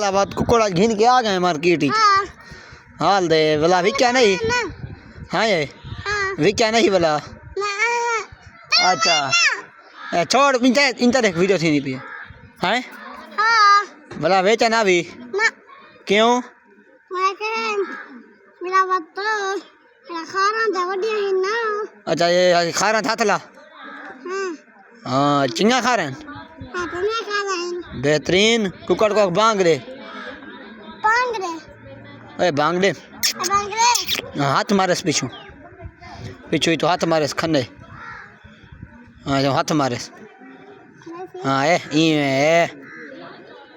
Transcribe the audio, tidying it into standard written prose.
साल बाद कुकड़ा घिन के आ गए मार्केट। हाल दे बोला भी क्या नहीं। हाँ ये भी क्या नहीं बोला। अच्छा छोड़ इंटर देख वीडियो थी नहीं भी है बोला बेचा ना भी क्यों अच्छा ये खा रहा था थला हाँ चिंगा खा रहे हैं बेहतरीन कुकर को बांग दे अरे बांग दे हाथ मारे पीछू पीछू ही तो हाथ मारे खन्ने हाँ जो हाथ मारे हाँ ए